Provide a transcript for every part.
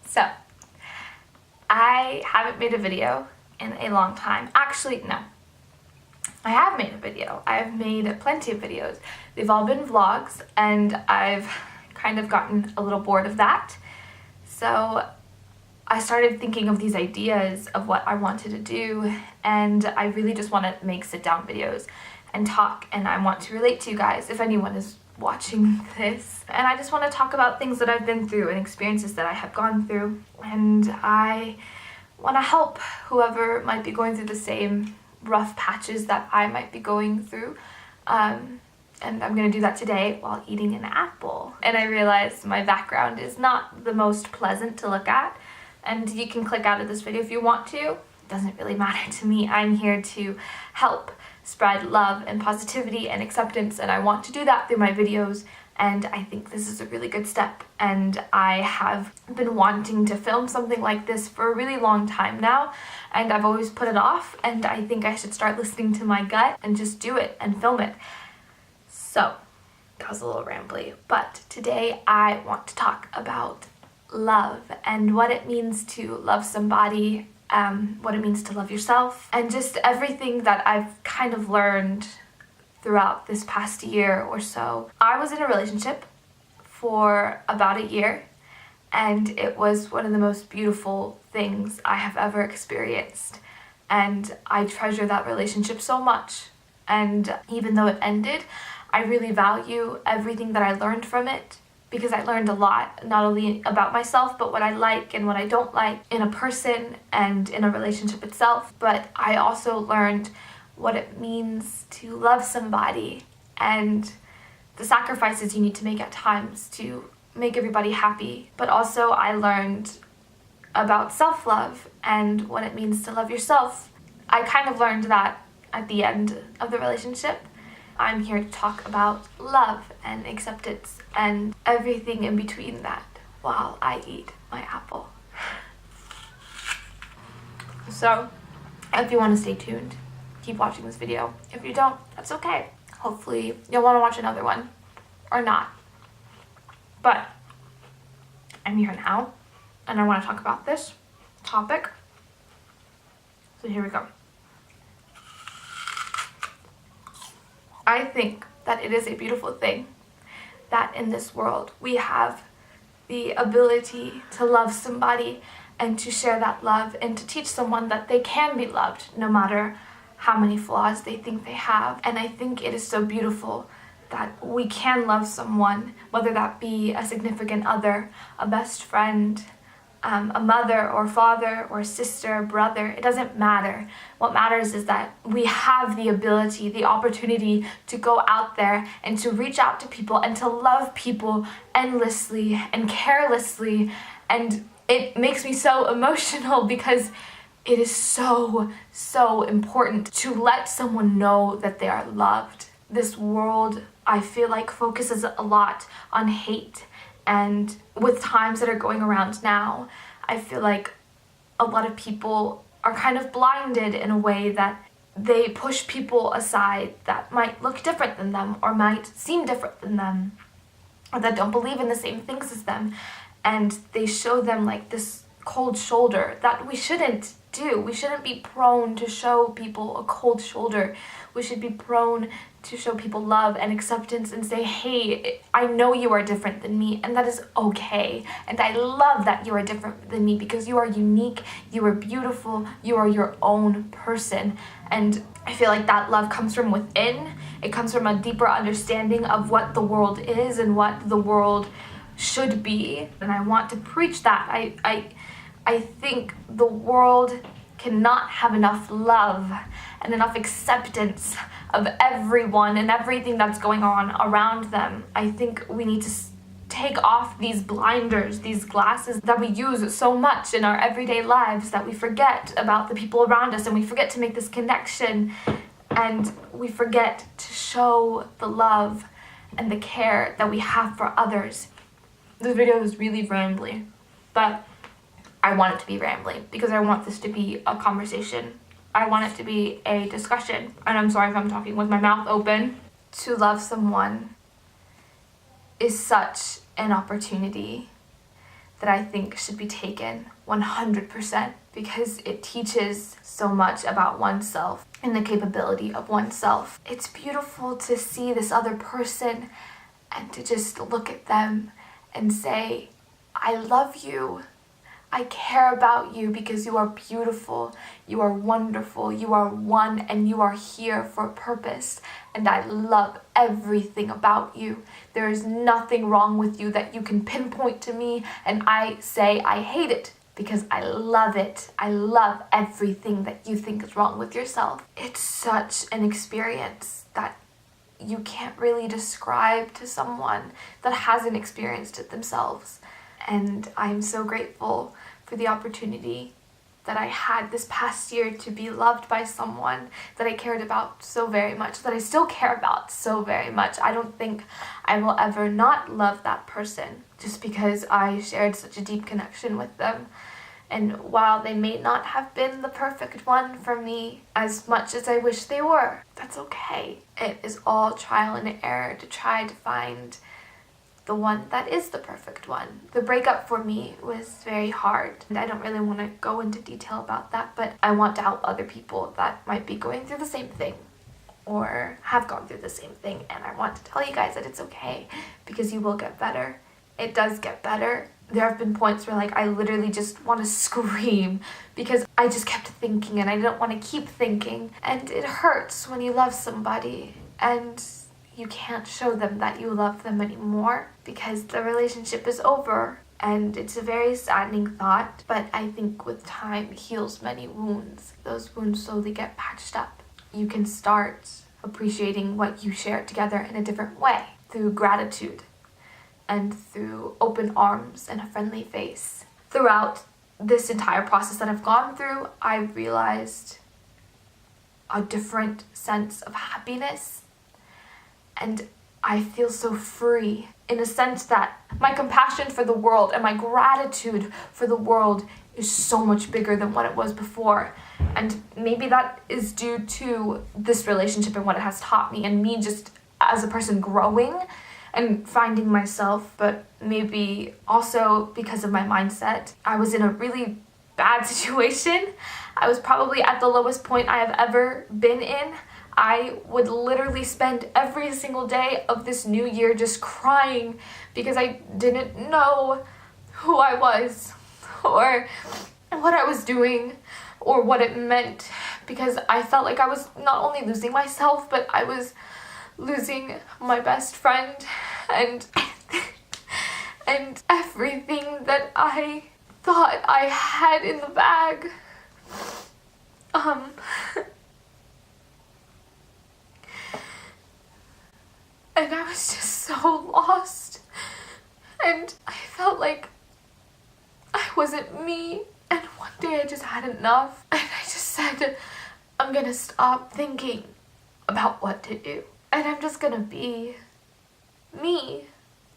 So, I haven't made a video in a long time. Actually, no. I have made a video. I've made plenty of videos. They've all been vlogs, and I've kind of gotten a little bored of that. So I started thinking of these ideas of what I wanted to do, and I really just want to make sit-down videos and talk, and I want to relate to you guys if anyone is watching this. And I just want to talk about things that I've been through and experiences that I have gone through, and I want to help whoever might be going through the same rough patches that I might be going through. And I'm gonna do that today while eating an apple. And I realized my background is not the most pleasant to look at, and you can click out of this video if you want to. It doesn't really matter to me. I'm here to help spread love and positivity and acceptance, and I want to do that through my videos, and I think this is a really good step. And I have been wanting to film something like this for a really long time now, and I've always put it off, and I think I should start listening to my gut and just do it and film it. So, that was a little rambly, but today I want to talk about love and what it means to love somebody, what it means to love yourself, and just everything that I've kind of learned throughout this past year or so. I was in a relationship for about a year, and it was one of the most beautiful things I have ever experienced, and I treasure that relationship so much. And even though it ended, I really value everything that I learned from it, because I learned a lot, not only about myself, but what I like and what I don't like in a person and in a relationship itself. But I also learned what it means to love somebody and the sacrifices you need to make at times to make everybody happy. But also I learned about self-love and what it means to love yourself. I kind of learned that at the end of the relationship. I'm here to talk about love and acceptance and everything in between that while I eat my apple. So, if you want to stay tuned, keep watching this video. If you don't, that's okay. Hopefully you'll want to watch another one, or not. But I'm here now, and I want to talk about this topic. So here we go. I think that it is a beautiful thing that in this world we have the ability to love somebody and to share that love and to teach someone that they can be loved no matter how many flaws they think they have. And I think it is so beautiful that we can love someone, whether that be a significant other, a best friend, a mother or father or sister, brother. It doesn't matter. What matters is that we have the ability, the opportunity to go out there and to reach out to people and to love people endlessly and carelessly. And it makes me so emotional because it is so, so important to let someone know that they are loved. This world, I feel like, focuses a lot on hate. And with times that are going around now, I feel like a lot of people are kind of blinded in a way that they push people aside that might look different than them or might seem different than them or that don't believe in the same things as them. And they show them like this cold shoulder that we shouldn't do. We shouldn't be prone to show people a cold shoulder. We should be prone to show people love and acceptance and say, hey, I know you are different than me, and that is okay. And I love that you are different than me because you are unique, you are beautiful, you are your own person. And I feel like that love comes from within. It comes from a deeper understanding of what the world is and what the world should be. And I want to preach that. I think the world cannot have enough love and enough acceptance of everyone and everything that's going on around them. I think we need to take off these blinders, these glasses that we use so much in our everyday lives, that we forget about the people around us and we forget to make this connection and we forget to show the love and the care that we have for others. This video is really rambly, but I want it to be rambly because I want this to be a conversation. I want it to be a discussion. And I'm sorry if I'm talking with my mouth open. To love someone is such an opportunity. that I think should be taken 100% because it teaches so much about oneself and the capability of oneself. It's beautiful to see this other person and to just look at them and say, I love you. I care about you because you are beautiful, you are wonderful, you are one, and you are here for a purpose. And I love everything about you. There is nothing wrong with you that you can pinpoint to me and I say I hate it because I love it. I love everything that you think is wrong with yourself. It's such an experience that you can't really describe to someone that hasn't experienced it themselves. And I'm so grateful for the opportunity that I had this past year to be loved by someone that I cared about so very much, that I still care about so very much. I don't think I will ever not love that person just because I shared such a deep connection with them. And while they may not have been the perfect one for me as much as I wish they were, that's okay. It is all trial and error to try to find the one that is the perfect one. The breakup for me was very hard, and I don't really want to go into detail about that, but I want to help other people that might be going through the same thing or have gone through the same thing, and I want to tell you guys that it's okay because you will get better. It does get better. There have been points where I literally just want to scream because I just kept thinking and I didn't want to keep thinking, and it hurts when you love somebody and you can't show them that you love them anymore because the relationship is over. And it's a very saddening thought, but I think with time heals many wounds. Those wounds slowly get patched up. You can start appreciating what you shared together in a different way, through gratitude and through open arms and a friendly face. Throughout this entire process that I've gone through, I realized a different sense of happiness. And I feel so free in a sense that my compassion for the world and my gratitude for the world is so much bigger than what it was before. And maybe that is due to this relationship and what it has taught me and me just as a person growing and finding myself, but maybe also because of my mindset. I was in a really bad situation. I was probably at the lowest point I have ever been in. I would literally spend every single day of this new year just crying because I didn't know who I was or what I was doing or what it meant, because I felt like I was not only losing myself, but I was losing my best friend and and everything that I thought I had in the bag. And I was just so lost, and I felt like I wasn't me, and one day I just had enough, and I just said, I'm gonna stop thinking about what to do, and I'm just gonna be me,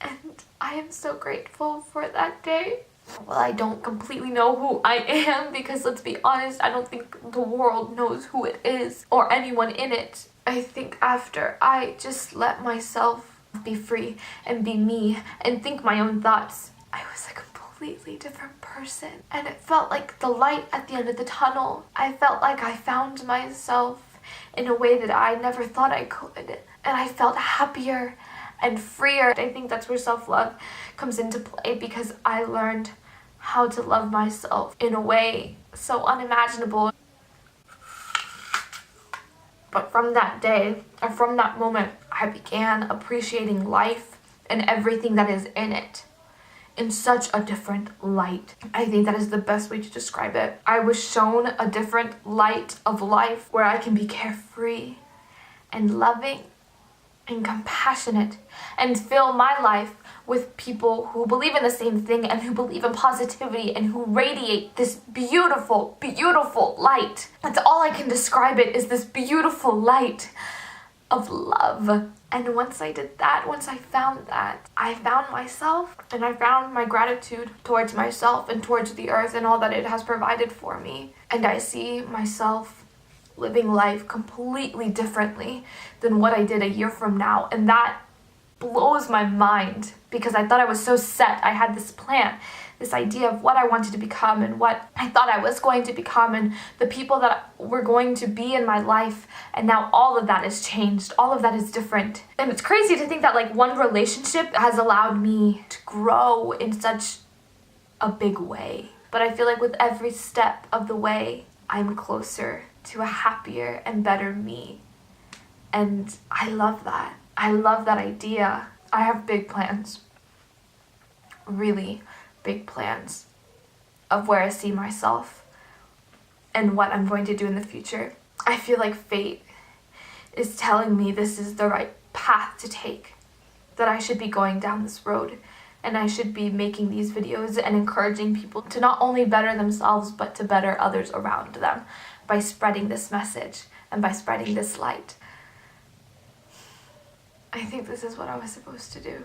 and I am so grateful for that day. Well, I don't completely know who I am because, let's be honest, I don't think the world knows who it is or anyone in it. I think after I just let myself be free and be me and think my own thoughts, I was a completely different person. And it felt like the light at the end of the tunnel. I felt like I found myself in a way that I never thought I could. And I felt happier and freer. I think that's where self-love comes into play, because I learned how to love myself in a way so unimaginable. But from that day, or from that moment, I began appreciating life and everything that is in it in such a different light. I think that is the best way to describe it. I was shown a different light of life where I can be carefree and loving and compassionate and fill my life with people who believe in the same thing and who believe in positivity and who radiate this beautiful, beautiful light. That's all I can describe it, is this beautiful light of love. And once I did that, once I found that, I found myself, and I found my gratitude towards myself and towards the earth and all that it has provided for me. And I see myself living life completely differently than what I did a year from now. And that blows my mind, because I thought I was so set. I had this plan, this idea of what I wanted to become and what I thought I was going to become and the people that were going to be in my life. And now all of that has changed. All of that is different. And it's crazy to think that like one relationship has allowed me to grow in such a big way. But I feel like with every step of the way, I'm closer to a happier and better me. And I love that. I love that idea. I have big plans. Really big plans of where I see myself and what I'm going to do in the future. I feel like fate is telling me this is the right path to take, that I should be going down this road and I should be making these videos and encouraging people to not only better themselves but to better others around them by spreading this message and by spreading this light. I think this is what I was supposed to do.